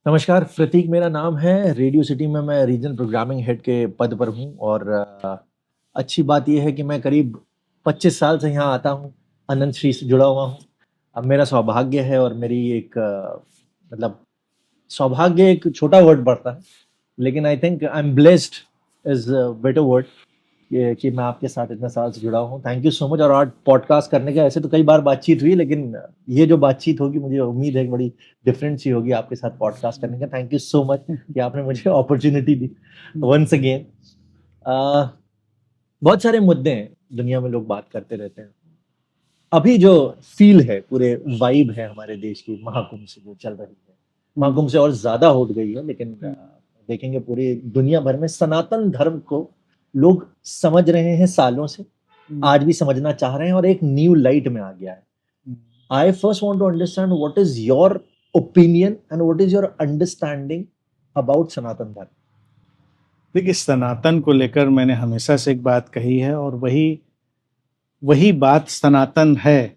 नमस्कार, प्रतीक मेरा नाम है। रेडियो सिटी में मैं रीजनल प्रोग्रामिंग हेड के पद पर हूँ और अच्छी बात ये है कि मैं करीब 25 साल से यहाँ आता हूँ, अनंत श्री से जुड़ा हुआ हूँ। अब मेरा सौभाग्य है और मेरी एक मतलब सौभाग्य एक छोटा वर्ड पड़ता है, लेकिन I think I am blessed is a better word ये कि मैं आपके साथ इतने साल से जुड़ा हूँ। Thank you so much. और आज पॉडकास्ट करने का ऐसे तो कई बार बातचीत हुई, लेकिन ये जो बातचीत होगी मुझे उम्मीद है कि बड़ी डिफरेंट सी होगी आपके साथ पॉडकास्ट करने का। थैंक यू सो मच कि आपने मुझे अपॉर्चुनिटी दी वंस अगेन। बहुत सारे मुद्दे हैं, दुनिया में लोग बात करते रहते हैं। अभी जो फील है, पूरे वाइब है हमारे देश की महाकुंभ से जो चल रही है, महाकुंभ से और ज्यादा हो गई है, लेकिन देखेंगे पूरी दुनिया भर में सनातन धर्म को लोग समझ रहे हैं सालों से, आज भी समझना चाह रहे हैं और एक न्यू लाइट में आ गया है। I first want to understand what is your opinion and what is your understanding about Sanatan Dharma. देखिए, सनातन को लेकर मैंने हमेशा से एक बात कही है और वही वही बात सनातन है।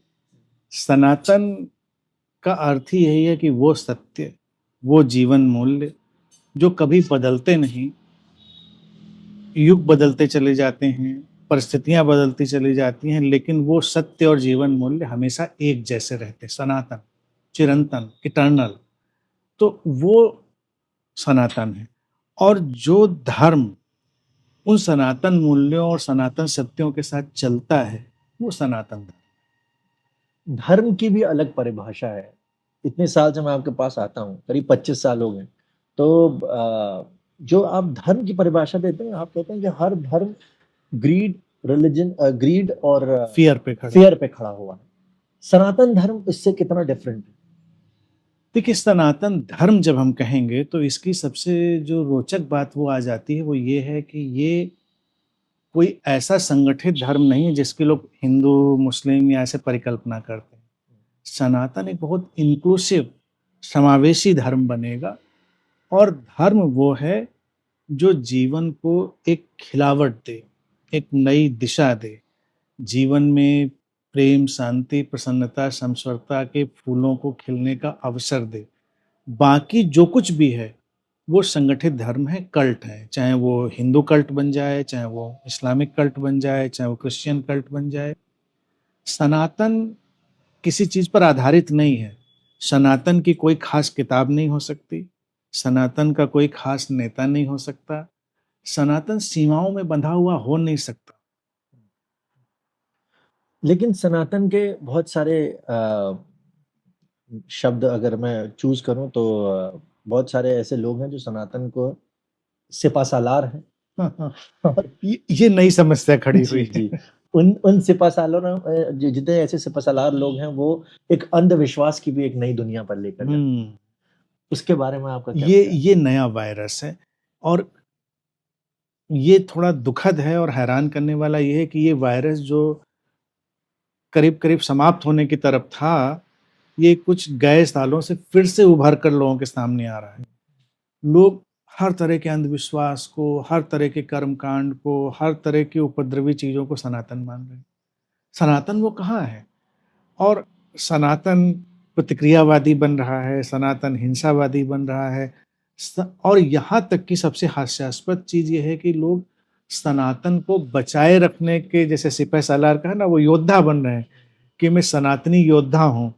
सनातन का अर्थ ही यही है कि वो सत्य, वो जीवन मूल्य जो कभी बदलते नहीं। युग बदलते चले जाते हैं, परिस्थितियां बदलती चली जाती हैं, लेकिन वो सत्य और जीवन मूल्य हमेशा एक जैसे रहते, सनातन, चिरंतन, इटर्नल। तो वो सनातन है। और जो धर्म उन सनातन मूल्यों और सनातन सत्यों के साथ चलता है, वो सनातन धर्म। धर्म की भी अलग परिभाषा है। इतने साल से मैं आपके पास आता हूँ, करीब 25 साल हो गए। तो जो आप धर्म की परिभाषा देते हैं, आप कहते हैं कि हर धर्म ग्रीड, रिलीजन, ग्रीड और फियर पे खड़ा हुआ है। सनातन धर्म इससे कितना डिफरेंट है? देखिए, सनातन धर्म जब हम कहेंगे तो इसकी सबसे जो रोचक बात वो आ जाती है, वो ये है कि ये कोई ऐसा संगठित धर्म नहीं है जिसके लोग हिंदू, मुस्लिम या ऐसे परिकल्पना करते हैं। सनातन एक बहुत इंक्लूसिव, समावेशी धर्म बनेगा। और धर्म वो है जो जीवन को एक खिलावट दे, एक नई दिशा दे, जीवन में प्रेम, शांति, प्रसन्नता, समस्वरता के फूलों को खिलने का अवसर दे। बाकी जो कुछ भी है वो संगठित धर्म है, कल्ट है। चाहे वो हिंदू कल्ट बन जाए, चाहे वो इस्लामिक कल्ट बन जाए, चाहे वो क्रिश्चियन कल्ट बन जाए। सनातन किसी चीज पर आधारित नहीं है। सनातन की कोई खास किताब नहीं हो सकती, सनातन का कोई खास नेता नहीं हो सकता, सनातन सीमाओं में बंधा हुआ हो नहीं सकता। लेकिन सनातन के बहुत सारे शब्द अगर मैं चूज करूं तो बहुत सारे ऐसे लोग हैं जो सनातन को सिपासालार हैं। और ये नई समस्या खड़ी जी हुई है। जी, उन सिपासालारों जितने ऐसे सिपासालार लोग हैं, वो एक अंधविश्वास की भी एक नई दुनिया पर लेकर जाते हैं। उसके बारे में आपका क्या विचार है? ये नया वायरस है। और ये थोड़ा दुखद है और हैरान करने वाला ये है कि ये वायरस जो करीब करीब समाप्त होने की तरफ था, ये कुछ गए सालों से फिर से उभर कर लोगों के सामने आ रहा है। लोग हर तरह के अंधविश्वास को, हर तरह के कर्मकांड को, हर तरह की उपद्रवी चीजों को सनातन मान रहे हैं। सनातन वो कहाँ है? और सनातन प्रतिक्रियावादी बन रहा है, सनातन हिंसावादी बन रहा है। और यहाँ तक कि सबसे हास्यास्पद चीज ये है कि लोग सनातन को बचाए रखने के, जैसे सिपह सालार का है ना, वो योद्धा बन रहे हैं कि मैं सनातनी योद्धा हूं।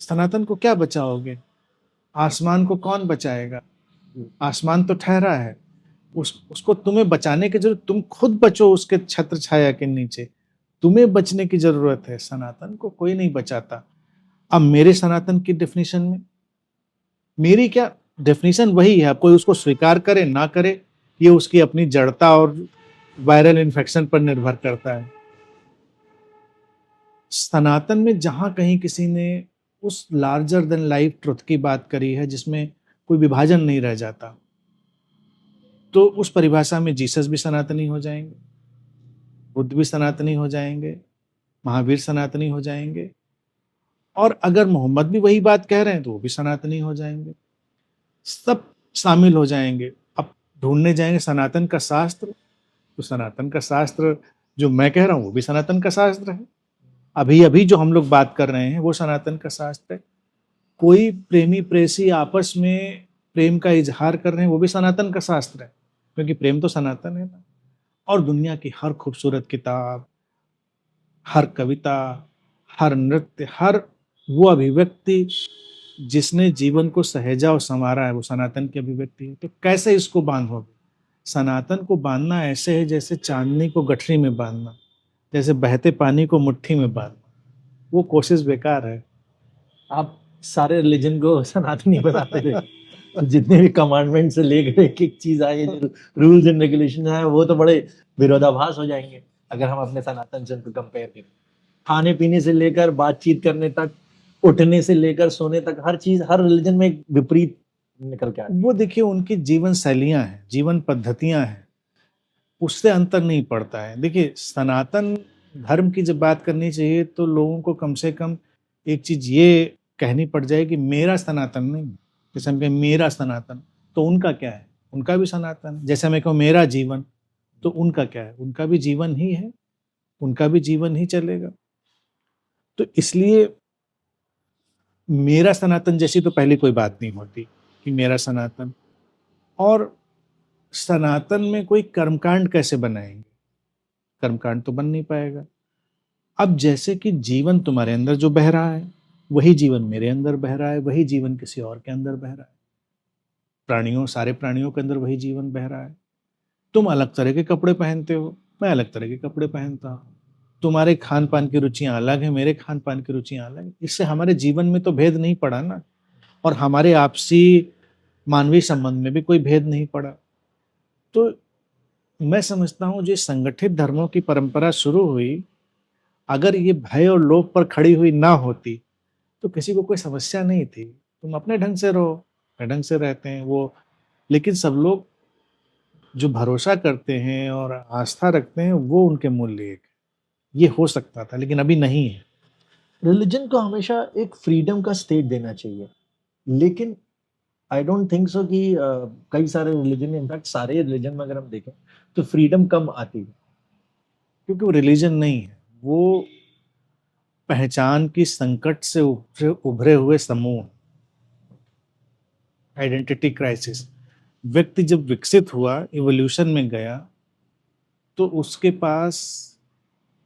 सनातन को क्या बचाओगे? आसमान को कौन बचाएगा? आसमान तो ठहरा है। उसको तुम्हें बचाने की जरूरत, तुम खुद बचो उसके छत्र छाया के नीचे। तुम्हें बचने की जरूरत है, सनातन को कोई नहीं बचाता। अब मेरे सनातन की डेफिनेशन में मेरी क्या डेफिनेशन वही है। कोई उसको स्वीकार करे ना करे, ये उसकी अपनी जड़ता और वायरल इन्फेक्शन पर निर्भर करता है। सनातन में जहां कहीं किसी ने उस लार्जर देन लाइफ ट्रुथ की बात करी है, जिसमें कोई विभाजन नहीं रह जाता, तो उस परिभाषा में जीसस भी सनातनी हो जाएंगे, बुद्ध भी सनातनी हो जाएंगे, महावीर सनातनी हो जाएंगे, और अगर मोहम्मद भी वही बात कह रहे हैं तो वो भी सनातनी हो जाएंगे। सब शामिल हो जाएंगे। अब ढूंढने जाएंगे सनातन का शास्त्र, तो सनातन का शास्त्र जो मैं कह रहा हूँ वो भी सनातन का शास्त्र है। अभी अभी जो हम लोग बात कर रहे हैं वो सनातन का शास्त्र है। कोई प्रेमी प्रेयसी आपस में प्रेम का इजहार कर रहे हैं, वो भी सनातन का शास्त्र है, क्योंकि प्रेम तो सनातन है ना। और दुनिया की हर खूबसूरत किताब, हर कविता, हर नृत्य, हर वो अभिव्यक्ति जिसने जीवन को सहेजा और संवारा है, वो सनातन की अभिव्यक्ति है। तो कैसे इसको बांधोगे? सनातन को बांधना ऐसे है जैसे चांदनी को गठरी में बांधना, जैसे बहते पानी को मुट्ठी में बांधना। वो कोशिश बेकार है। आप सारे रिलीजन को सनातनी बनाते थे। तो जितने भी कमांडमेंट से लेकर एक एक चीज आए, जो रूल्स एंड रेगुलेशन आए, वो तो बड़े विरोधाभास हो जाएंगे अगर हम अपने सनातन से उनको कंपेयर करें। खाने पीने से लेकर बातचीत करने तक, उठने से लेकर सोने तक, हर चीज हर रिलीजन में एक विपरीत निकल के आती वो देखिए उनकी जीवन शैलियां हैं, जीवन पद्धतियां हैं, उससे अंतर नहीं पड़ता है। देखिए सनातन धर्म की जब बात करनी चाहिए तो लोगों को कम से कम एक चीज ये कहनी पड़ जाए कि मेरा सनातन नहीं। जैसे हम कहें मेरा सनातन, तो उनका क्या है? उनका भी सनातन है। जैसे मैं कहूँ मेरा जीवन, तो उनका क्या है? उनका भी जीवन ही है, उनका भी जीवन ही चलेगा। तो इसलिए मेरा सनातन जैसी तो पहले कोई बात नहीं होती कि मेरा सनातन। और सनातन में कोई कर्मकांड कैसे बनाएंगे? कर्मकांड तो बन नहीं पाएगा। अब जैसे कि जीवन तुम्हारे अंदर जो बह रहा है, वही जीवन मेरे अंदर बह रहा है, वही जीवन किसी और के अंदर बह रहा है। प्राणियों, सारे प्राणियों के अंदर वही जीवन बह रहा है। तुम अलग तरह के कपड़े पहनते हो, मैं अलग तरह के कपड़े पहनता हूँ। तुम्हारे खान पान की रुचियां अलग हैं, मेरे खान पान की रुचियां अलग हैं। इससे हमारे जीवन में तो भेद नहीं पड़ा ना, और हमारे आपसी मानवीय संबंध में भी कोई भेद नहीं पड़ा। तो मैं समझता हूँ जो संगठित धर्मों की परंपरा शुरू हुई, अगर ये भय और लोभ पर खड़ी हुई ना होती तो किसी को कोई समस्या नहीं थी। तुम अपने ढंग से रहो, अपने ढंग से रहते हैं वो। लेकिन सब लोग जो भरोसा करते हैं और आस्था रखते हैं वो उनके मूल्य एक है। ये हो सकता था लेकिन अभी नहीं है। रिलीजन को हमेशा एक फ्रीडम का स्टेट देना चाहिए, लेकिन आई डोंट थिंक सो कि कई सारे रिलीजन, इनफैक्ट सारे रिलीजन में अगर हम देखें तो फ्रीडम कम आती है। क्योंकि वो रिलीजन नहीं है, वो पहचान की संकट से उभरे हुए समूह। Identity crisis. व्यक्ति जब विकसित हुआ, इवोल्यूशन में गया, तो उसके पास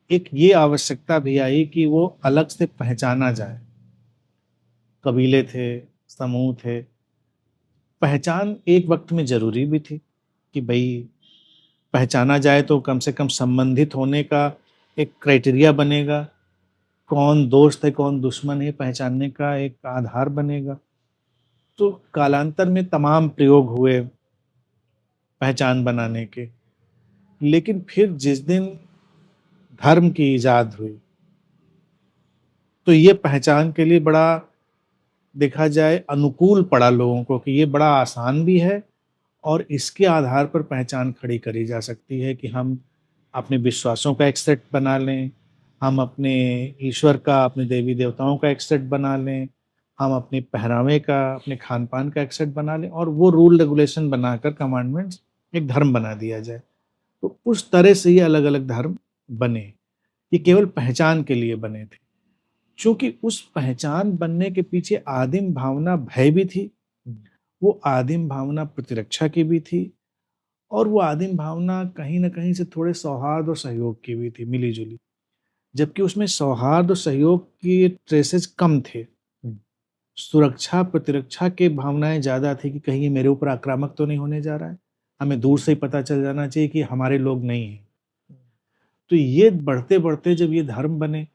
एक ये आवश्यकता भी आई कि वो अलग से पहचाना जाए। कबीले थे, समूह थे। पहचान एक वक्त में जरूरी भी थी कि भाई पहचाना जाए तो कम से कम संबंधित होने का एक क्राइटेरिया बनेगा। कौन दोस्त है कौन दुश्मन है पहचानने का एक आधार बनेगा। तो कालांतर में तमाम प्रयोग हुए पहचान बनाने के। लेकिन फिर जिस दिन धर्म की इजाद हुई, तो ये पहचान के लिए बड़ा, देखा जाए, अनुकूल पड़ा लोगों को कि ये बड़ा आसान भी है और इसके आधार पर पहचान खड़ी करी जा सकती है कि हम अपने विश्वासों का एक सेट बना लें, हम अपने ईश्वर का, अपने देवी देवताओं का एक सेट बना लें, हम अपने पहनावे का, अपने खान पान का एक सेट बना लें, और वो रूल रेगुलेशन बनाकर कमांडमेंट्स एक धर्म बना दिया जाए। तो उस तरह से ये अलग अलग धर्म बने। ये केवल पहचान के लिए बने थे, क्योंकि उस पहचान बनने के पीछे आदिम भावना भय भी थी, वो आदिम भावना प्रतिरक्षा की भी थी, और वो आदिम भावना कहीं ना कहीं से थोड़े सौहार्द और सहयोग की भी थी, मिली जुली। जबकि उसमें सौहार्द और सहयोग की ट्रेसेस कम थे। सुरक्षा प्रतिरक्षा के भावनाएं ज्यादा थी कि कहीं ये मेरे ऊपर आक्रामक तो नहीं होने जा रहा है, हमें दूर से ही पता चल जाना चाहिए कि हमारे लोग नहीं हैं। तो ये बढ़ते बढ़ते जब ये धर्म बने,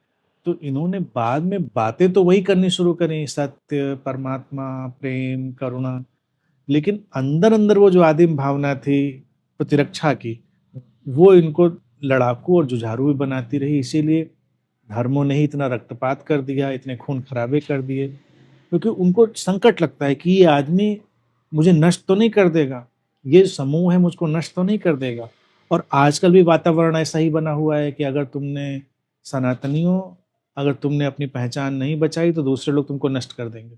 तो इन्होंने बाद में बातें तो वही करनी शुरू करी, सत्य, परमात्मा, प्रेम, करुणा। लेकिन अंदर अंदर वो जो आदिम भावना थी प्रतिरक्षा की, वो इनको लड़ाकू और जुझारू भी बनाती रही। इसीलिए धर्मों ने ही इतना रक्तपात कर दिया, इतने खून खराबे कर दिए, क्योंकि उनको संकट लगता है कि ये आदमी मुझे नष्ट तो नहीं कर देगा, ये समूह है मुझको नष्ट तो नहीं कर देगा। और आजकल भी वातावरण ऐसा ही बना हुआ है कि अगर तुमने सनातनियों, अगर तुमने अपनी पहचान नहीं बचाई तो दूसरे लोग तुमको नष्ट कर देंगे।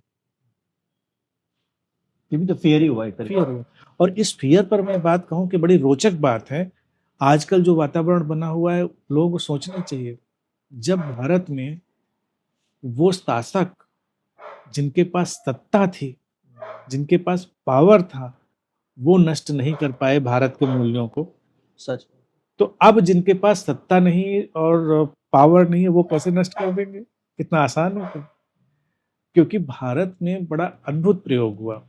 ये भी तो फेयर ही हुआ एक तरीके फियर। और इस फियर पर मैं बात कहूं कि बड़ी रोचक बात है, आजकल जो वातावरण बना हुआ है, लोगों को सोचना चाहिए। जब भारत में वो शासक जिनके पास सत्ता थी, जिनके पास पावर था, वो नष्ट नहीं कर पाए भारत के मूल्यों को। सच। तो अब जिनके पास सत्ता नहीं और पावर नहीं है, वो कैसे नष्ट कर देंगे? कितना आसान होता। क्योंकि भारत में बड़ा अद्भुत प्रयोग हुआ।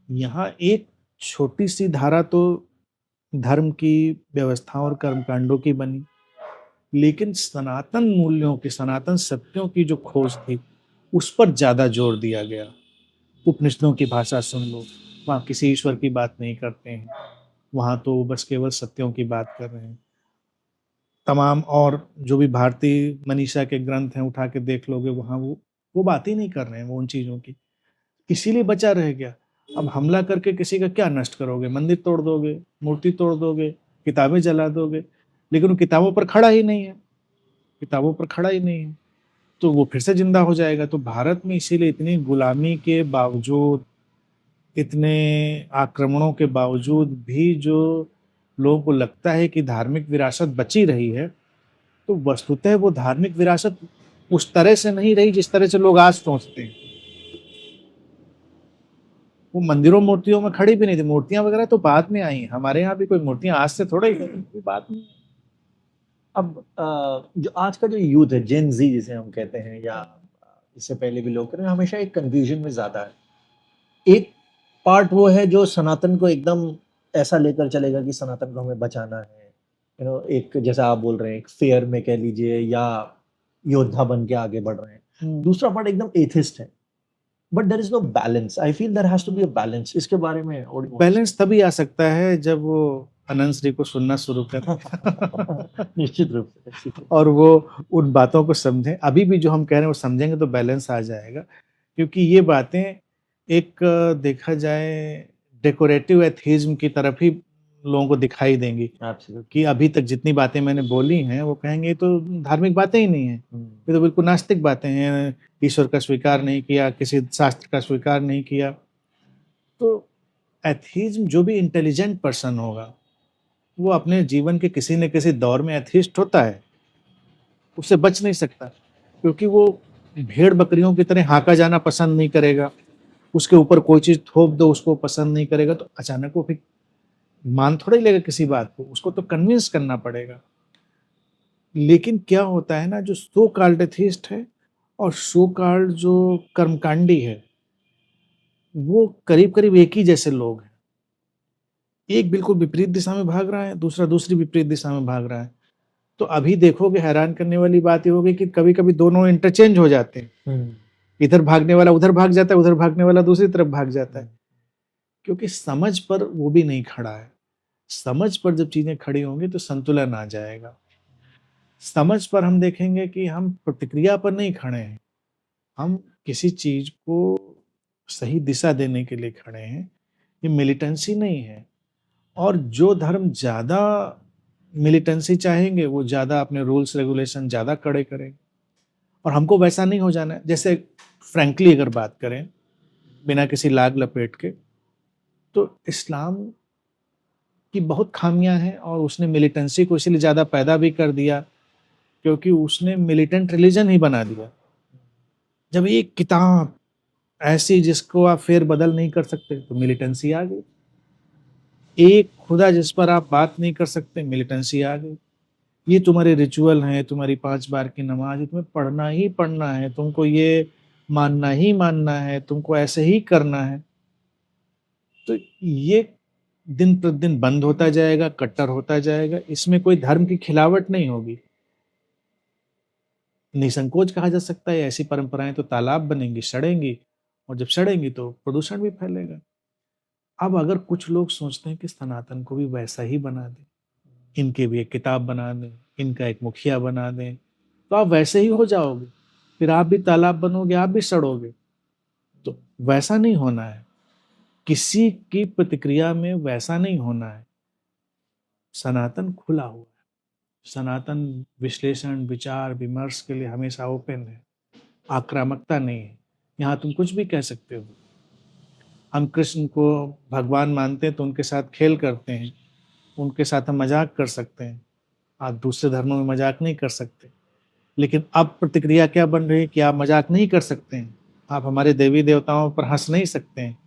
यहाँ एक छोटी सी धारा तो धर्म की व्यवस्था और कर्मकांडों की बनी, लेकिन सनातन मूल्यों की, सनातन सत्यों की जो खोज थी, उस पर ज्यादा जोर दिया गया। उपनिषदों की भाषा सुन लो, वहाँ किसी ईश्वर की बात नहीं करते हैं, वहाँ तो बस केवल सत्यों की बात कर रहे हैं। तमाम और जो भी भारतीय मनीषा के ग्रंथ हैं उठा के देख लोगे, वहाँ वो बात ही नहीं कर रहे हैं वो उन चीज़ों की। इसीलिए बचा रह गया। अब हमला करके किसी का क्या नष्ट करोगे? मंदिर तोड़ दोगे, मूर्ति तोड़ दोगे, किताबें जला दोगे, लेकिन उन किताबों पर खड़ा ही नहीं है, किताबों पर खड़ा ही नहीं है, तो वो फिर से जिंदा हो जाएगा। तो भारत में इसीलिए इतनी गुलामी के बावजूद, इतने आक्रमणों के बावजूद भी जो लोगों को लगता है कि धार्मिक विरासत बची रही है, तो वस्तुतः वो धार्मिक विरासत उस तरह से नहीं रही जिस तरह से लोग आज सोचते हैं। वो मंदिरों मूर्तियों में खड़ी भी नहीं थी, मूर्तियां वगैरह तो बाद में आई। हमारे यहाँ भी कोई मूर्तियां आज से थोड़ा ही कोई बात नहीं। अब जो आज का जो यूथ है, जेन जी जिसे हम कहते हैं, या इससे पहले भी लोग करें, हमेशा एक कंफ्यूजन में ज्यादा है। एक पार्ट वो है जो सनातन को एकदम ऐसा लेकर चलेगा कि सनातन को हमें बचाना है, एक जैसा आप बोल रहे हैं, एक फेयर में कह लीजिए, या योद्धा बन के आगे बढ़ रहे हैं। दूसरा पार्ट एकदम एथिस्ट है, but there is no balance. I feel there has to be a balance. इसके बारे में बैलेंस तभी आ सकता है जब वो अनंत श्री को सुनना शुरू करें निश्चित रूप से। और वो उन बातों को समझें। अभी भी जो हम कह रहे हैं वो समझेंगे तो बैलेंस आ जाएगा। क्योंकि ये बातें एक देखा जाए डेकोरेटिव एथीज्म की तरफ ही लोगों को दिखाई देंगी। कि अभी तक जितनी बातें मैंने बोली हैं वो कहेंगे ये तो धार्मिक बातें ही नहीं है, ये तो बिल्कुल नास्तिक बातें हैं, ईश्वर का स्वीकार नहीं किया, किसी शास्त्र का स्वीकार नहीं किया। तो एथीज्म, जो भी इंटेलिजेंट पर्सन होगा वो अपने जीवन के किसी न किसी दौर में एथीस्ट होता है, उससे बच नहीं सकता। क्योंकि वो भेड़ बकरियों की तरह हाँका जाना पसंद नहीं करेगा, उसके ऊपर कोई चीज थोप दो उसको पसंद नहीं करेगा, तो अचानक वो फिर मान थोड़ा ही लेगा किसी बात को, उसको तो कन्विंस करना पड़ेगा। लेकिन क्या होता है ना, जो सो कॉल्ड एथीस्ट है और सो कॉल्ड जो कर्मकांडी है, वो करीब करीब एक ही जैसे लोग हैं। एक बिल्कुल विपरीत दिशा में भाग रहा है, दूसरा दूसरी विपरीत दिशा में भाग रहा है। तो अभी देखोगे हैरान करने वाली बात ये होगी कि कभी कभी दोनों इंटरचेंज हो जाते हैं। इधर भागने वाला उधर भाग जाता है, उधर भागने वाला दूसरी तरफ भाग जाता है। क्योंकि समझ पर वो भी नहीं खड़ा है। समझ पर जब चीजें खड़ी होंगी तो संतुलन आ जाएगा। समझ पर हम देखेंगे कि हम प्रतिक्रिया पर नहीं खड़े हैं, हम किसी चीज को सही दिशा देने के लिए खड़े हैं। ये मिलिटेंसी नहीं है। और जो धर्म ज्यादा मिलिटेंसी चाहेंगे वो ज्यादा अपने रूल्स रेगुलेशन ज्यादा कड़े करेंगे, और हमको वैसा नहीं हो जाना है। जैसे फ्रैंकली अगर बात करें बिना किसी लाग लपेट के, तो इस्लाम की बहुत खामियां हैं और उसने मिलिटेंसी को इसलिए ज्यादा पैदा भी कर दिया क्योंकि उसने मिलिटेंट रिलीजन ही बना दिया। जब एक किताब ऐसी जिसको आप फेर बदल नहीं कर सकते तो मिलिटेंसी आ गई। एक खुदा जिस पर आप बात नहीं कर सकते, मिलिटेंसी आ गई। ये तुम्हारे रिचुअल हैं, तुम्हारी 5 बार की नमाज, तुम्हें पढ़ना ही पढ़ना है, तुमको ये मानना ही मानना है, तुमको ऐसे ही करना है। तो ये दिन प्रतिदिन बंद होता जाएगा, कट्टर होता जाएगा। इसमें कोई धर्म की खिलावट नहीं होगी। निसंकोच कहा जा सकता है ऐसी परंपराएं तो तालाब बनेंगी, सड़ेंगी, और जब सड़ेंगी तो प्रदूषण भी फैलेगा। अब अगर कुछ लोग सोचते हैं कि सनातन को भी वैसा ही बना दें, इनके भी एक किताब बना दें, इनका एक मुखिया बना दें, तो आप वैसे ही हो जाओगे, फिर आप भी तालाब बनोगे, आप भी सड़ोगे। तो वैसा नहीं होना है, किसी की प्रतिक्रिया में वैसा नहीं होना है। सनातन खुला हुआ है, सनातन विश्लेषण विचार विमर्श के लिए हमेशा ओपन है, आक्रामकता नहीं है। यहाँ तुम कुछ भी कह सकते हो। हम कृष्ण को भगवान मानते हैं तो उनके साथ खेल करते हैं, उनके साथ हम मजाक कर सकते हैं। आप दूसरे धर्मों में मजाक नहीं कर सकते। लेकिन अब प्रतिक्रिया क्या बन रही है कि आप मजाक नहीं कर सकते हैं, आप हमारे देवी देवताओं पर हंस नहीं सकते हैं,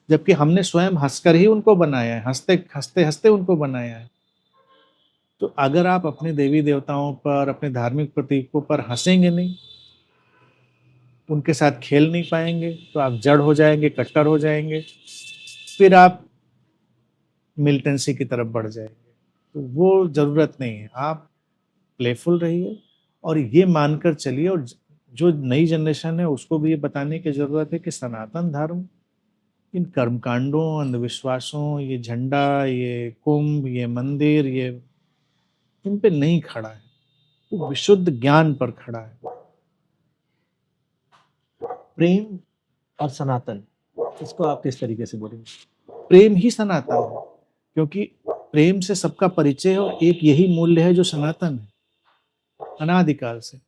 जबकि हमने स्वयं हंसकर ही उनको बनाया है, हंसते हंसते हंसते उनको बनाया है। तो अगर आप अपने देवी देवताओं पर, अपने धार्मिक प्रतीकों पर हंसेंगे नहीं, उनके साथ खेल नहीं पाएंगे, तो आप जड़ हो जाएंगे, कट्टर हो जाएंगे, फिर आप मिलिटेंसी की तरफ बढ़ जाएंगे। तो वो जरूरत नहीं है। आप प्लेफुल रहिए और ये मानकर चलिए, और जो नई जनरेशन है उसको भी ये बताने की जरूरत है कि सनातन धर्म इन कर्मकांडों, अंधविश्वासों, ये झंडा, ये कुंभ, ये मंदिर, ये इन पे नहीं खड़ा है, वो विशुद्ध ज्ञान पर खड़ा है। प्रेम और सनातन, इसको आप किस तरीके से बोलेंगे? प्रेम ही सनातन है, क्योंकि प्रेम से सबका परिचय है और एक यही मूल्य है जो सनातन है अनादिकाल से।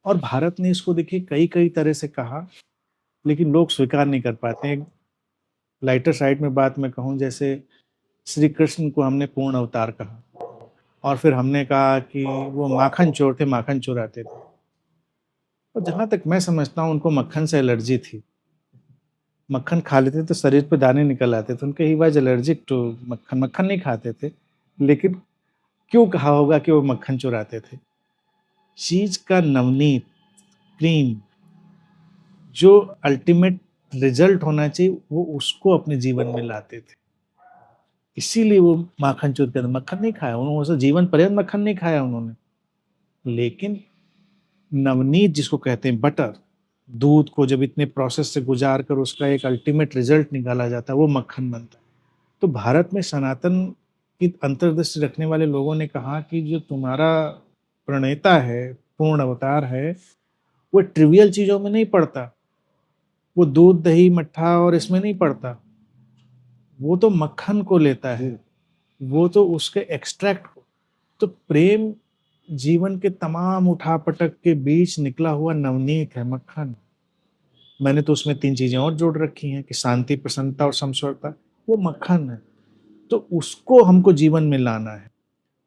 और भारत ने इसको देखिए कई कई तरह से कहा, लेकिन लोग स्वीकार नहीं कर पाते हैं। लाइटर साइड में बात मैं कहूँ, जैसे श्री कृष्ण को हमने पूर्ण अवतार कहा, और फिर हमने कहा कि वो माखन चोर थे, माखन चुराते थे। और जहाँ तक मैं समझता हूँ उनको मक्खन से एलर्जी थी, मक्खन खा लेते तो शरीर पे दाने निकल आते थे, उनके ही वाज एलर्जिक टू मक्खन, मक्खन नहीं खाते थे। लेकिन क्यों कहा होगा कि वो मक्खन चुराते थे? चीज का नवनीत, क्लीन, जो अल्टीमेट रिजल्ट होना चाहिए वो उसको अपने जीवन में लाते थे, इसीलिए वो माखन चूरते थे। मक्खन नहीं खाया उन्होंने, उसे जीवन पर्यंत मक्खन नहीं खाया उन्होंने, लेकिन नवनीत जिसको कहते हैं बटर, दूध को जब इतने प्रोसेस से गुजार कर उसका एक अल्टीमेट रिजल्ट निकाला जाता है, वो मक्खन बनता है। तो भारत में सनातन की अंतर्दृष्टि रखने वाले लोगों ने कहा कि जो तुम्हारा प्रणेता है, पूर्ण अवतार है, वो ट्रिवियल चीजों में नहीं पड़ता, वो दूध दही मट्ठा और इसमें नहीं पड़ता, वो तो मक्खन को लेता है, वो तो उसके एक्सट्रैक्ट को। तो प्रेम जीवन के तमाम उठापटक के बीच निकला हुआ नवनीत है, मक्खन। मैंने तो उसमें 3 चीजें और जोड़ रखी हैं कि शांति, प्रसन्नता और समस्वरता, वो मक्खन है। तो उसको हमको जीवन में लाना है।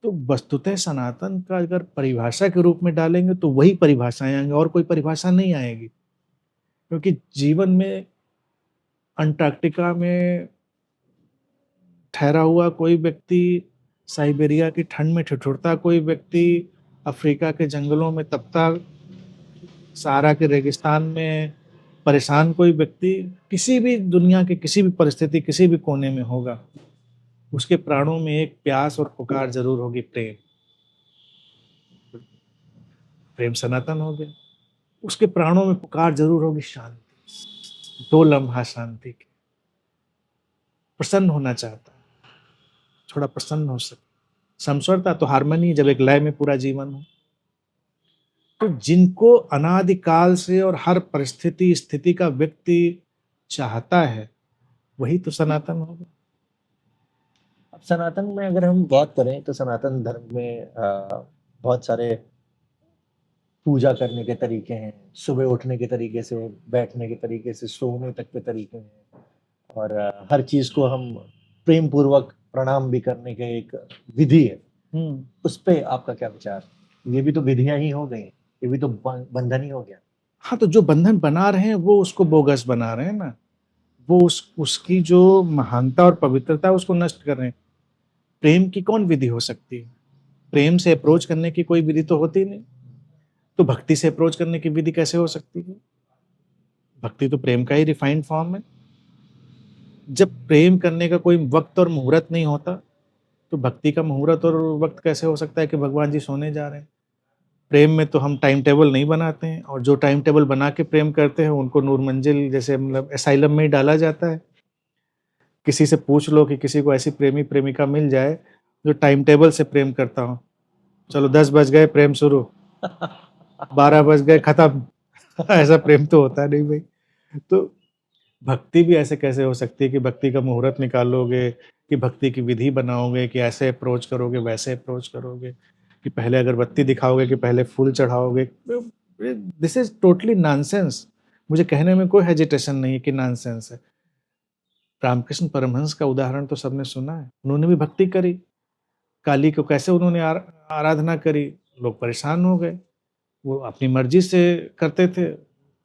तो वस्तुतः सनातन का अगर परिभाषा के रूप में डालेंगे तो वही परिभाषाएं आएंगी, और कोई परिभाषा नहीं आएगी। क्योंकि जीवन में अंटार्कटिका में ठहरा हुआ कोई व्यक्ति, साइबेरिया की ठंड में ठिठुरता कोई व्यक्ति, अफ्रीका के जंगलों में तपता, सहारा के रेगिस्तान में परेशान कोई व्यक्ति, किसी भी दुनिया के किसी भी परिस्थिति, किसी भी कोने में होगा, उसके प्राणों में एक प्यास और पुकार जरूर होगी, प्रेम। प्रेम सनातन हो गया। उसके प्राणों में पुकार जरूर होगी शांति, 2 लम्हा शांति की। प्रसन्न होना चाहता है, थोड़ा प्रसन्न हो सके। समस्वरता तो हार्मनी, जब एक लय में पूरा जीवन हो। तो जिनको अनादिकाल से और हर परिस्थिति स्थिति का व्यक्ति चाहता है, वही तो सनातन होगा। अब सनातन में अगर हम बात करें तो सनातन धर्म में बहुत सारे पूजा करने के तरीके हैं, सुबह उठने के तरीके से, बैठने के तरीके से, सोने तक के तरीके हैं, और हर चीज को हम प्रेम पूर्वक प्रणाम भी करने के एक विधि है। उस पे आपका क्या विचार? ये भी तो विधियां ही हो गई, ये भी तो बंधन ही हो गया। हाँ, तो जो बंधन बना रहे हैं वो उसको बोगस बना रहे हैं ना, वो उसकी जो महानता और पवित्रता उसको नष्ट कर रहे हैं। प्रेम की कौन विधि हो सकती है? प्रेम से अप्रोच करने की कोई विधि तो होती नहीं, तो भक्ति से अप्रोच करने की विधि कैसे हो सकती है? भक्ति तो प्रेम का ही रिफाइंड फॉर्म है। जब प्रेम करने का कोई वक्त और मुहूर्त नहीं होता, तो भक्ति का मुहूर्त और वक्त कैसे हो सकता है कि भगवान जी सोने जा रहे हैं? प्रेम में तो हम टाइम टेबल नहीं बनाते हैं, और जो टाइम टेबल बना के प्रेम करते हैं उनको नूर मंजिल जैसे मतलब एसाइलम में ही डाला जाता है। किसी से पूछ लो कि किसी को ऐसी प्रेमी प्रेमिका मिल जाए जो टाइम टेबल से प्रेम करता हो, चलो 10 बज गए प्रेम शुरू, 12 बज गए खत्म। ऐसा प्रेम तो होता नहीं भाई। तो भक्ति भी ऐसे कैसे हो सकती है कि भक्ति का मुहूर्त निकालोगे, कि भक्ति की विधि बनाओगे, कि ऐसे अप्रोच करोगे, वैसे अप्रोच करोगे, कि पहले अगरबत्ती दिखाओगे कि पहले फूल चढ़ाओगे? This is totally nonsense. मुझे कहने में कोई हेजिटेशन नहीं है कि नॉनसेंस है। रामकृष्ण परमहंस का उदाहरण तो सबने सुना है, उन्होंने भी भक्ति करी। काली को कैसे उन्होंने आराधना करी, लोग परेशान हो गए। वो अपनी मर्जी से करते थे,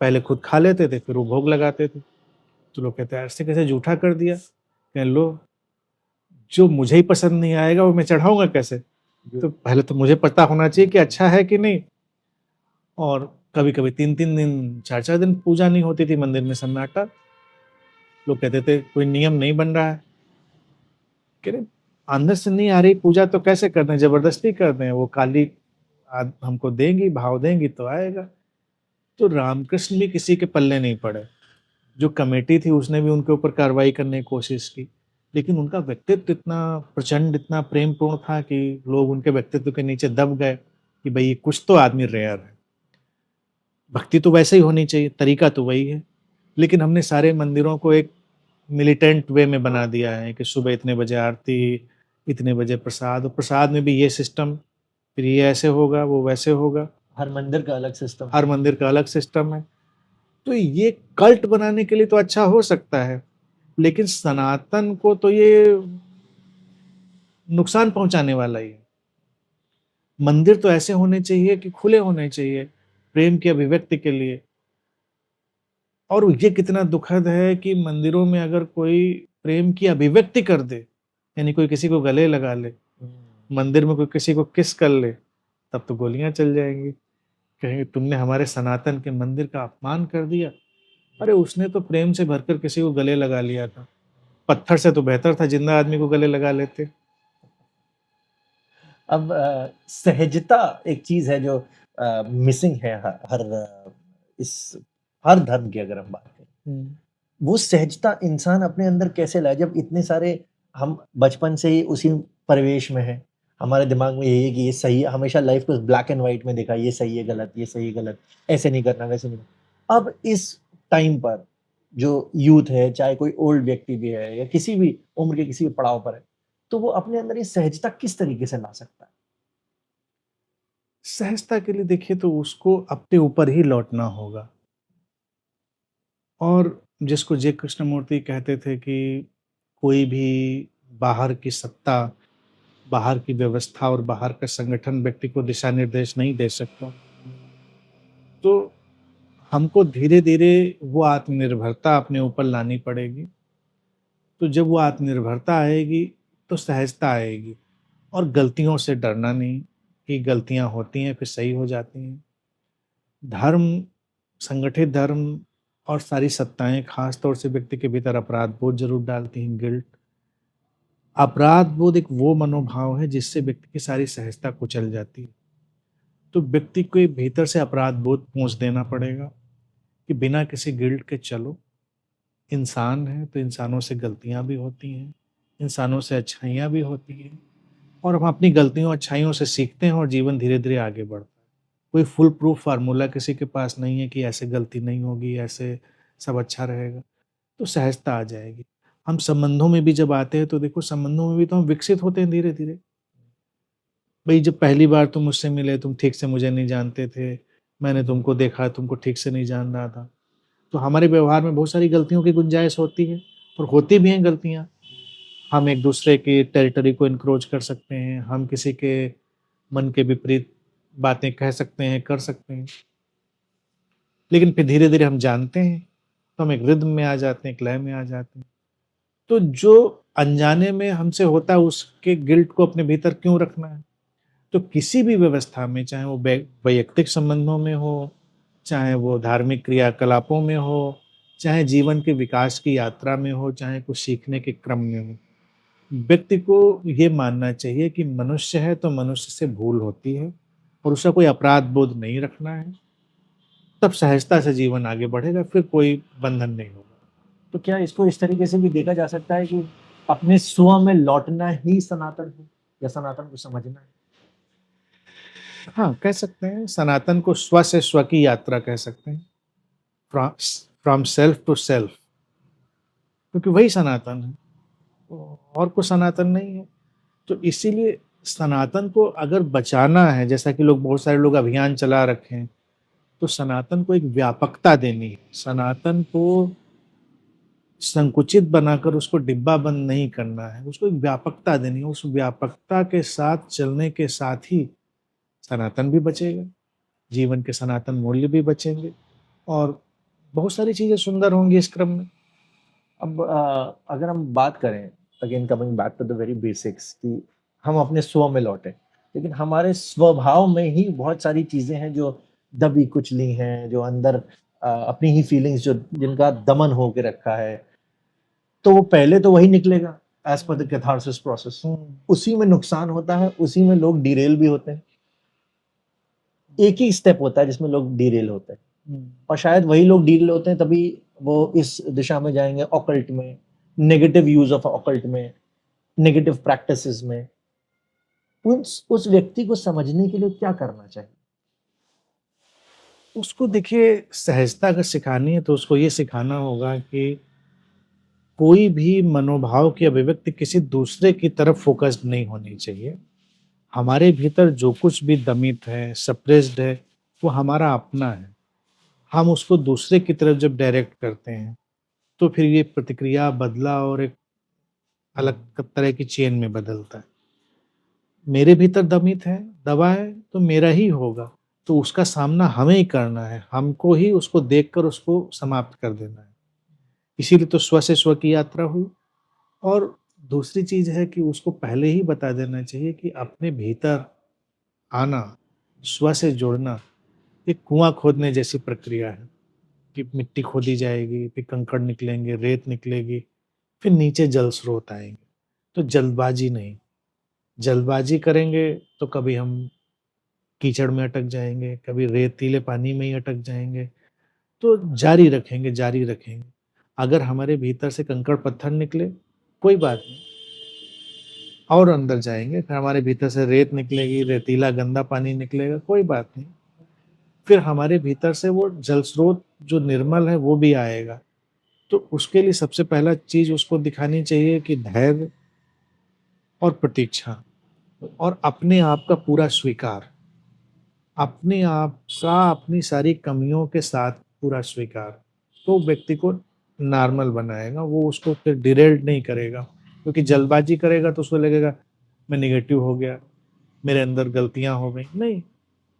पहले खुद खा लेते थे, फिर वो भोग लगाते थे। तो लोग कहते हैं ऐसे कैसे जूठा कर दिया? कहें लो, जो मुझे ही पसंद नहीं आएगा वो मैं चढ़ाऊँगा कैसे? तो पहले तो मुझे पता होना चाहिए कि अच्छा है कि नहीं। और कभी-कभी 3-3 दिन, 4-4 दिन पूजा नहीं होती थी, मंदिर में सन्नाटा। लोग कहते थे कोई नियम नहीं बन रहा है। कह रहे अंदर से नहीं आ रही पूजा तो कैसे कर दें, जबरदस्ती कर दें, वो काली हमको देंगी, भाव देंगी तो आएगा। तो रामकृष्ण भी किसी के पल्ले नहीं पड़े। जो कमेटी थी उसने भी उनके ऊपर कार्रवाई करने की कोशिश की, लेकिन उनका व्यक्तित्व इतना प्रचंड, इतना प्रेमपूर्ण था कि लोग उनके व्यक्तित्व के नीचे दब गए कि भाई ये कुछ तो आदमी रेयर है। भक्ति तो वैसे ही होनी चाहिए, तरीका तो वही है, लेकिन हमने सारे मंदिरों को एक मिलिटेंट वे में बना दिया है कि सुबह इतने बजे आरती, इतने बजे प्रसाद, और प्रसाद में भी ये सिस्टम, फिर ये ऐसे होगा, वो वैसे होगा। हर मंदिर का अलग सिस्टम, हर मंदिर का अलग सिस्टम है। तो ये कल्ट बनाने के लिए तो अच्छा हो सकता है, लेकिन सनातन को तो ये नुकसान पहुंचाने वाला ही है। मंदिर तो ऐसे होने चाहिए कि खुले होने चाहिए प्रेम की अभिव्यक्ति के लिए। और ये कितना दुखद है कि मंदिरों में अगर कोई प्रेम की अभिव्यक्ति कर दे, यानी कोई किसी को गले लगा ले, मंदिर में कोई किसी को किस कर ले, तब तो गोलियां चल जाएंगी। कहेंगे तुमने हमारे सनातन के मंदिर का अपमान कर दिया। अरे उसने तो प्रेम से भरकर किसी को गले लगा लिया था। पत्थर से तो बेहतर था जिंदा आदमी को गले लगा लेते। अब सहजता एक चीज है जो मिसिंग है इस हर धर्म की, अगर हम बात करें वो सहजता इंसान अपने अंदर कैसे लाए, जब इतने सारे हम बचपन से ही उसी परिवेश में हैं, हमारे दिमाग में यही है कि ये सही है, हमेशा लाइफ को ब्लैक एंड व्हाइट में देखा, ये सही है गलत, ये सही है गलत, ऐसे नहीं करना वैसे नहीं करना। अब इस टाइम पर जो यूथ है, चाहे कोई ओल्ड व्यक्ति भी है या किसी भी उम्र के किसी भी पड़ाव पर है, तो वो अपने अंदर ये सहजता किस तरीके से ला सकता है? सहजता के लिए देखिए तो उसको अपने ऊपर ही लौटना होगा। और जिसको जे कृष्णमूर्ति कहते थे कि कोई भी बाहर की सत्ता, बाहर की व्यवस्था और बाहर का संगठन व्यक्ति को दिशा निर्देश नहीं दे सकता। तो हमको धीरे धीरे वो आत्मनिर्भरता अपने ऊपर लानी पड़ेगी। तो जब वो आत्मनिर्भरता आएगी तो सहजता आएगी, और गलतियों से डरना नहीं कि गलतियां होती हैं फिर सही हो जाती हैं। धर्म, संगठित धर्म और सारी सत्ताएं खास तौर से व्यक्ति के भीतर अपराध बोध जरूर डालती हैं, गिल्ट। अपराध बोध एक वो मनोभाव है जिससे व्यक्ति की सारी सहजता कुचल जाती है। तो व्यक्ति को भीतर से अपराध बोध पहुँच देना पड़ेगा कि बिना किसी गिल्ट के चलो। इंसान है तो इंसानों से गलतियां भी होती हैं, इंसानों से अच्छाइयाँ भी होती हैं, और हम अपनी गलतियों अच्छाइयों से सीखते हैं और जीवन धीरे धीरे आगे बढ़ता है। कोई फुल प्रूफ फार्मूला किसी के पास नहीं है कि ऐसे गलती नहीं होगी, ऐसे सब अच्छा रहेगा। तो सहजता आ जाएगी। हम संबंधों में भी जब आते हैं तो देखो संबंधों में भी तो हम विकसित होते हैं धीरे धीरे। भाई जब पहली बार तुम मुझसे मिले, तुम ठीक से मुझे नहीं जानते थे, मैंने तुमको देखा, तुमको ठीक से नहीं जान रहा था, तो हमारे व्यवहार में बहुत सारी गलतियों की गुंजाइश होती है, और होती भी हैं गलतियाँ। हम एक दूसरे की टेरिटरी को इनक्रोच कर सकते हैं, हम किसी के मन के विपरीत बातें कह सकते हैं, कर सकते हैं, लेकिन फिर धीरे धीरे हम जानते हैं तो हम एक रिद्म में आ जाते हैं, एक लय में आ जाते हैं। तो जो अनजाने में हमसे होता है उसके गिल्ट को अपने भीतर क्यों रखना है? तो किसी भी व्यवस्था में, चाहे वो वैयक्तिक संबंधों में हो, चाहे वो धार्मिक क्रियाकलापों में हो, चाहे जीवन के विकास की यात्रा में हो, चाहे कुछ सीखने के क्रम में हो, व्यक्ति को ये मानना चाहिए कि मनुष्य है तो मनुष्य से भूल होती है, और उसका कोई अपराध बोध नहीं रखना है। तब सहजता से जीवन आगे बढ़ेगा, फिर कोई बंधन नहीं होगा। तो क्या इसको इस तरीके से भी देखा जा सकता है कि अपने स्व में लौटना ही सनातन है, या सनातन को समझना है? हाँ, कह सकते हैं सनातन को स्व से स्व की यात्रा कह सकते हैं, फ्रॉम सेल्फ टू सेल्फ, क्योंकि वही सनातन है, और कोई सनातन नहीं है। तो इसीलिए सनातन को अगर बचाना है, जैसा कि बहुत सारे लोग अभियान चला रखे हैं, तो सनातन को एक व्यापकता देनी है। सनातन को संकुचित बनाकर उसको डिब्बा बंद नहीं करना है, उसको एक व्यापकता देनी है। उस व्यापकता के साथ चलने के साथ ही सनातन भी बचेगा, जीवन के सनातन मूल्य भी बचेंगे, और बहुत सारी चीजें सुंदर होंगी इस क्रम में। अब अगर हम बात करें, again coming back to the very basics, कि हम अपने स्व में लौटे, लेकिन हमारे स्वभाव में ही बहुत सारी चीजें हैं जो दबी कुचली हैं, जो अंदर अपनी ही फीलिंग्स जो जिनका दमन होके रखा है, तो वो पहले तो वही निकलेगा as per the catharsis process. उसी में नुकसान होता है, उसी में लोग डिरेल भी होते हैं। एक ही स्टेप होता है जिसमें लोग डिरेल होते हैं, और शायद वही लोग डिरेल होते हैं तभी वो इस दिशा में जाएंगे, ऑकल्ट में, नेगेटिव यूज ऑफ ऑकल्ट में, नेगेटिव प्रैक्टिसेस में। उस व्यक्ति को समझने के लिए क्या करना चाहिए? उसको देखिए, सहजता अगर सिखानी है तो उसको ये सिखाना होगा कि कोई भी मनोभाव की अभिव्यक्ति किसी दूसरे की तरफ फोकस्ड नहीं होनी चाहिए। हमारे भीतर जो कुछ भी दमित है, सप्रेस्ड है, वो हमारा अपना है। हम उसको दूसरे की तरफ जब डायरेक्ट करते हैं तो फिर ये प्रतिक्रिया बदला और एक अलग तरह की चेन में बदलता है। मेरे भीतर दमित है, दबा है, तो मेरा ही होगा, तो उसका सामना हमें ही करना है, हमको ही उसको देखकर उसको समाप्त कर देना है। इसीलिए तो स्व से स्व की यात्रा हुई। और दूसरी चीज है कि उसको पहले ही बता देना चाहिए कि अपने भीतर आना, स्व से जुड़ना एक कुआं खोदने जैसी प्रक्रिया है कि मिट्टी खोदी जाएगी, फिर कंकड़ निकलेंगे, रेत निकलेगी, फिर नीचे जल स्रोत आएंगे। तो जल्दबाजी नहीं, जल्दबाजी करेंगे तो कभी हम कीचड़ में अटक जाएंगे, कभी रेतीले पानी में ही अटक जाएंगे। तो जारी रखेंगे, जारी रखेंगे। अगर हमारे भीतर से कंकड़ पत्थर निकले, कोई बात नहीं, और अंदर जाएंगे, फिर हमारे भीतर से रेत निकलेगी, रेतीला गंदा पानी निकलेगा, कोई बात नहीं, फिर हमारे भीतर से वो जल स्रोत जो निर्मल है वो भी आएगा। तो उसके लिए सबसे पहला चीज उसको दिखानी चाहिए कि धैर्य और प्रतीक्षा और अपने आप का पूरा स्वीकार, अपने आप का अपनी सारी कमियों के साथ पूरा स्वीकार, तो व्यक्ति को नॉर्मल बनाएगा। वो उसको फिर डिरेल्ड नहीं करेगा, क्योंकि जल्दबाजी करेगा तो उसको लगेगा मैं निगेटिव हो गया, मेरे अंदर गलतियां हो गई। नहीं,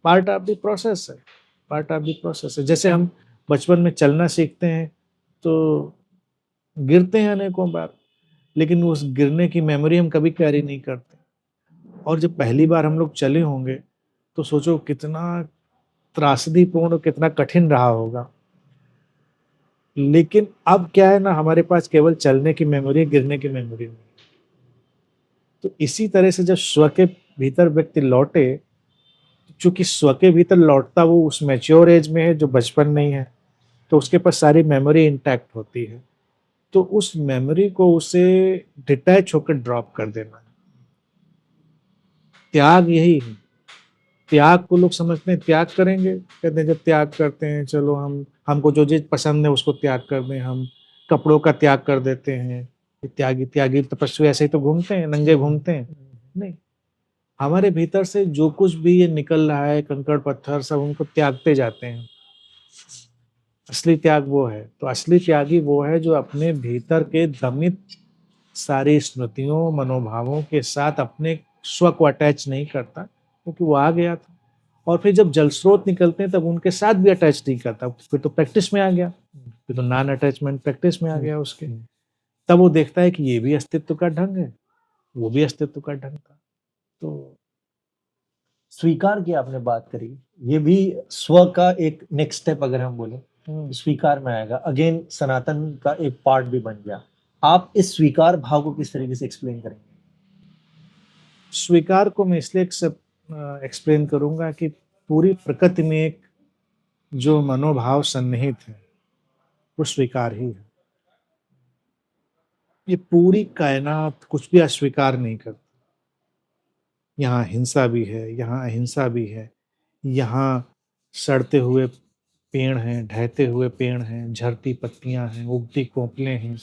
पार्ट ऑफ द प्रोसेस है, पार्ट ऑफ द प्रोसेस है। जैसे हम बचपन में चलना सीखते हैं तो गिरते हैं अनेकों बार, लेकिन उस गिरने की मेमोरी हम कभी कैरी नहीं करते। और जब पहली बार हम लोग चले होंगे तो सोचो कितना त्रासदीपूर्ण और कितना कठिन रहा होगा। लेकिन अब क्या है ना, हमारे पास केवल चलने की मेमोरी है, गिरने की मेमोरी नहीं। तो इसी तरह से जब स्व के भीतर व्यक्ति लौटे, चूंकि स्व के भीतर लौटता वो उस मैच्योर एज में है जो बचपन नहीं है, तो उसके पास सारी मेमोरी इंटैक्ट होती है। तो उस मेमोरी को उसे डिटैच होकर ड्रॉप कर देना है। त्याग यही है। त्याग को लोग समझते हैं त्याग करेंगे, कहते हैं जब त्याग करते हैं चलो हमको जो चीज पसंद है उसको त्याग कर दें, हम कपड़ों का त्याग कर देते हैं। त्यागी त्यागी तपस्वी ऐसे ही तो घूमते हैं, नंगे घूमते हैं। नहीं, हमारे भीतर से जो कुछ भी ये निकल रहा है, कंकड़ पत्थर सब, उनको त्यागते जाते हैं। असली त्याग वो है। तो असली त्यागी वो है जो अपने भीतर के दमित सारी स्मृतियों, मनोभावों के साथ अपने स्व को अटैच नहीं करता, क्योंकि वो आ गया था। और फिर जब जल स्रोत निकलते हैं तब उनके साथ भी अटैच नहीं करता, फिर तो प्रैक्टिस में आ गया, फिर तो नॉन अटैचमेंट प्रैक्टिस में आ गया उसके। तब वो देखता है कि ये भी अस्तित्व का ढंग है, वो भी अस्तित्व का ढंग था। तो स्वीकार की आपने बात करी, ये भी स्व का एक नेक्स्ट स्टेप अगर हम बोले स्वीकार में आएगा। अगेन सनातन का एक पार्ट भी बन गया। आप इस स्वीकार भाव को किस तरीके से एक्सप्लेन करेंगे? स्वीकार को मैं इसलिए एक्सप्लेन करूंगा कि पूरी प्रकृति में एक जो मनोभाव सन्निहित है वो स्वीकार ही है। ये पूरी कायनात कुछ भी अस्वीकार नहीं करती। यहाँ हिंसा भी है, यहाँ अहिंसा भी है, यहाँ सड़ते हुए पेड़ हैं, ढहते हुए पेड़ हैं, झड़ती पत्तियां हैं, उगती कोपलें हैं,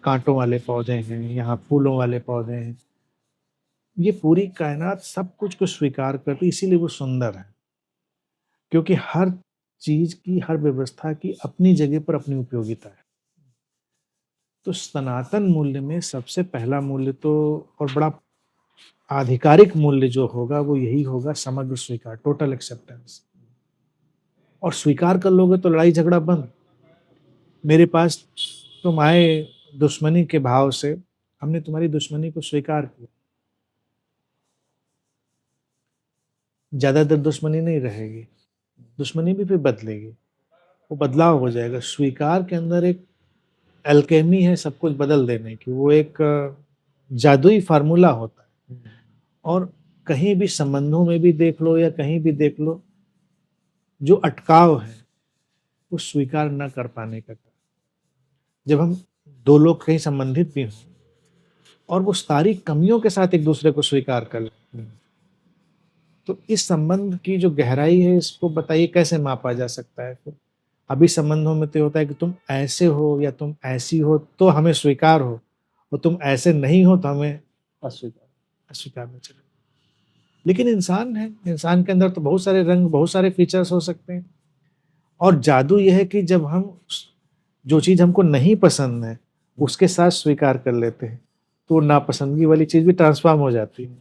कांटों वाले पौधे हैं, यहाँ फूलों वाले पौधे हैं। ये पूरी कायनात सब कुछ को स्वीकार करती, इसीलिए वो सुंदर है। क्योंकि हर चीज की, हर व्यवस्था की अपनी जगह पर अपनी उपयोगिता है। तो सनातन मूल्य में सबसे पहला मूल्य तो, और बड़ा आधिकारिक मूल्य जो होगा वो यही होगा, समग्र स्वीकार, टोटल एक्सेप्टेंस। और स्वीकार कर लोगे तो लड़ाई झगड़ा बंद। मेरे पास तुम आए दुश्मनी के भाव से, हमने तुम्हारी दुश्मनी को स्वीकार किया। ज्यादा देर दुश्मनी नहीं रहेगी, दुश्मनी भी फिर बदलेगी, वो बदलाव हो जाएगा। स्वीकार के अंदर एक अल्केमी है सब कुछ बदल देने की, वो एक जादुई फार्मूला होता है। और कहीं भी संबंधों में भी देख लो या कहीं भी देख लो, जो अटकाव है वो स्वीकार न कर पाने का। जब हम दो लोग कहीं संबंधित भी हों और वो सारी कमियों के साथ एक दूसरे को स्वीकार कर लें, तो इस संबंध की जो गहराई है, इसको बताइए कैसे मापा जा सकता है। फिर अभी संबंधों में तो होता है कि तुम ऐसे हो या तुम ऐसी हो तो हमें स्वीकार हो, और तुम ऐसे नहीं हो तो हमें अस्वीकार में चले। लेकिन इंसान है, इंसान के अंदर तो बहुत सारे रंग, बहुत सारे फीचर्स हो सकते हैं। और जादू यह है कि जब हम जो चीज हमको नहीं पसंद है उसके साथ स्वीकार कर लेते हैं, तो नापसंदगी वाली चीज भी ट्रांसफॉर्म हो जाती है,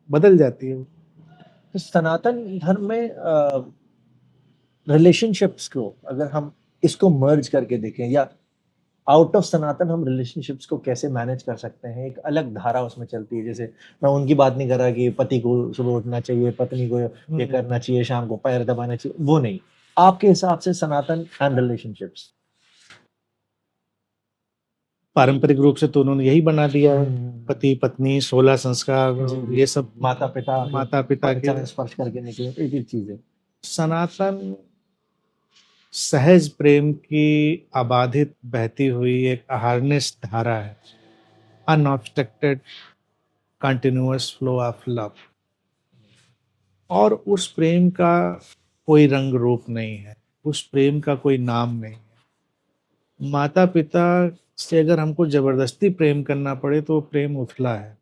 बदल जाती है। तो सनातन धर्म में रिलेशनशिप्स को अगर हम इसको मर्ज करके देखें, या आउट ऑफ सनातन हम रिलेशनशिप्स को कैसे मैनेज कर सकते हैं, एक अलग धारा उसमें चलती है। जैसे मैं उनकी बात नहीं कर रहा कि पति को सुबह उठना चाहिए, पत्नी को ये करना चाहिए, शाम को पैर दबाना चाहिए, वो नहीं। आपके हिसाब से सनातन एंड रिलेशनशिप्स पारंपरिक रूप से तो उन्होंने यही बना दिया है, पति पत्नी 16 संस्कार, ये सब माता पिता के के स्पर्श करके निकले, एक एक चीजें। सनातन सहज प्रेम की अबाधित बहती हुई एक अहारनेस धारा है, unobstructed continuous flow of love. और उस प्रेम का कोई रंग रूप नहीं है, उस प्रेम का कोई नाम नहीं है। माता पिता से अगर हमको जबरदस्ती प्रेम करना पड़े तो प्रेम उथला है।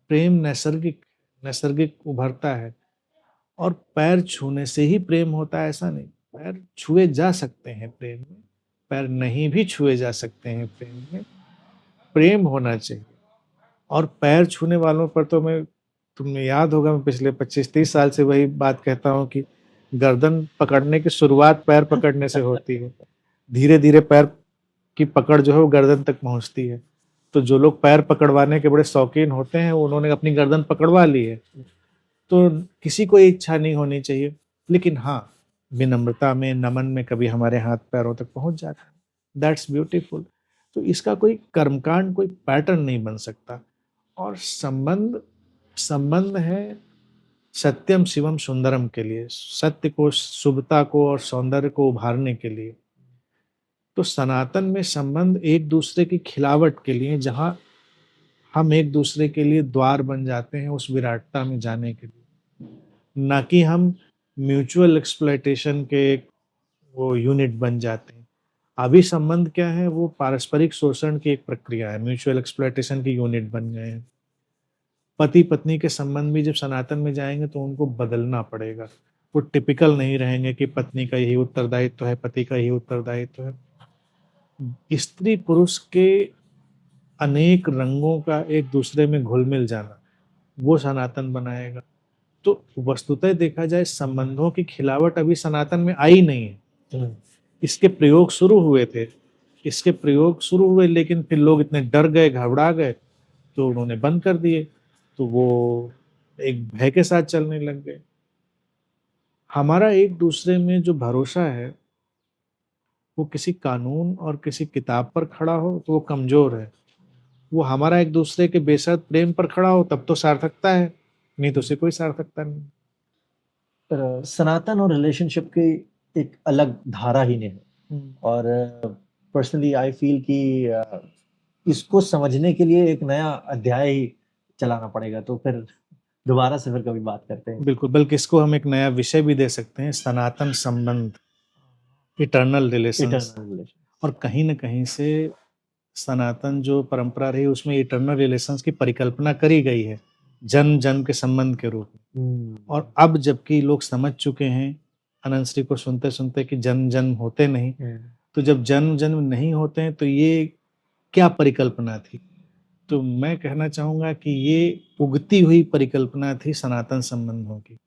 प्रेम नैसर्गिक उभरता है। और पैर छूने से ही प्रेम होता है ऐसा नहीं, पैर छुए जा सकते हैं प्रेम में, पैर नहीं भी छुए जा सकते हैं प्रेम में। प्रेम होना चाहिए। और पैर छूने वालों पर तो तुम्हें याद होगा, मैं पिछले 25-30 साल से वही बात कहता हूँ कि गर्दन पकड़ने की शुरुआत पैर पकड़ने से होती है, धीरे धीरे पैर की पकड़ जो है वो गर्दन तक पहुंचती है। तो जो लोग पैर पकड़वाने के बड़े शौकीन होते हैं, उन्होंने अपनी गर्दन पकड़वा ली है। तो किसी को इच्छा नहीं होनी चाहिए, लेकिन हाँ, विनम्रता में, नमन में कभी हमारे हाथ पैरों तक पहुंच जाता है। That's beautiful. तो इसका कोई कर्मकांड, कोई पैटर्न नहीं बन सकता। और संबंध है सत्यम शिवम सुंदरम के लिए, सत्य को, शुभता को और सौंदर्य को उभारने के लिए। तो सनातन में संबंध एक दूसरे की खिलावट के लिए, जहां हम एक दूसरे के लिए द्वार बन जाते हैं उस विराटता में जाने के लिए, ना कि हम म्यूचुअल एक्सप्लॉयटेशन के एक वो यूनिट बन जाते हैं। अभी संबंध क्या है, वो पारस्परिक शोषण की एक प्रक्रिया है, म्यूचुअल एक्सप्लॉयटेशन की यूनिट बन गए हैं। पति पत्नी के संबंध भी जब सनातन में जाएंगे तो उनको बदलना पड़ेगा। वो टिपिकल नहीं रहेंगे कि पत्नी का यही उत्तरदायित्व है, पति का यही उत्तरदायित्व है। स्त्री पुरुष के अनेक रंगों का एक दूसरे में घुल मिल जाना, वो सनातन बनाएगा। तो वस्तुतः देखा जाए, संबंधों की खिलावट अभी सनातन में आई नहीं है। इसके प्रयोग शुरू हुए, लेकिन फिर लोग इतने डर गए, घबरा गए, तो उन्होंने बंद कर दिए। तो वो एक भय के साथ चलने लग गए। हमारा एक दूसरे में जो भरोसा है, वो किसी कानून और किसी किताब पर खड़ा हो तो वो कमजोर है। वो हमारा एक दूसरे के बेशर्त प्रेम पर खड़ा हो तब तो सार्थकता है, नहीं तो उसे कोई सार्थकता नहीं। पर सनातन और रिलेशनशिप की एक अलग धारा ही नहीं है। और पर्सनली आई फील कि इसको समझने के लिए एक नया अध्याय ही चलाना पड़ेगा। तो फिर दोबारा से फिर कभी बात करते हैं। बिल्कुल, बल्कि इसको हम एक नया विषय भी दे सकते हैं, सनातन संबंध, इटर्नल रिलेशंस। और कहीं न कहीं से सनातन जो परंपरा रही, उसमें इटर्नल रिलेशंस की परिकल्पना करी गई है, जन्म जन्म के संबंध के रूप में। और अब जबकि लोग समझ चुके हैं अनंत श्री को सुनते सुनते कि जन्म जन्म होते नहीं, तो जब जन्म जन्म नहीं होते हैं तो ये क्या परिकल्पना थी। तो मैं कहना चाहूंगा कि ये उगती हुई परिकल्पना थी सनातन संबंधों की,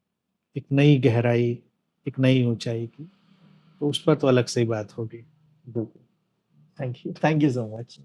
एक नई गहराई, एक नई ऊंचाई की। तो उस पर तो अलग से ही बात होगी। बिल्कुल। Thank you so much.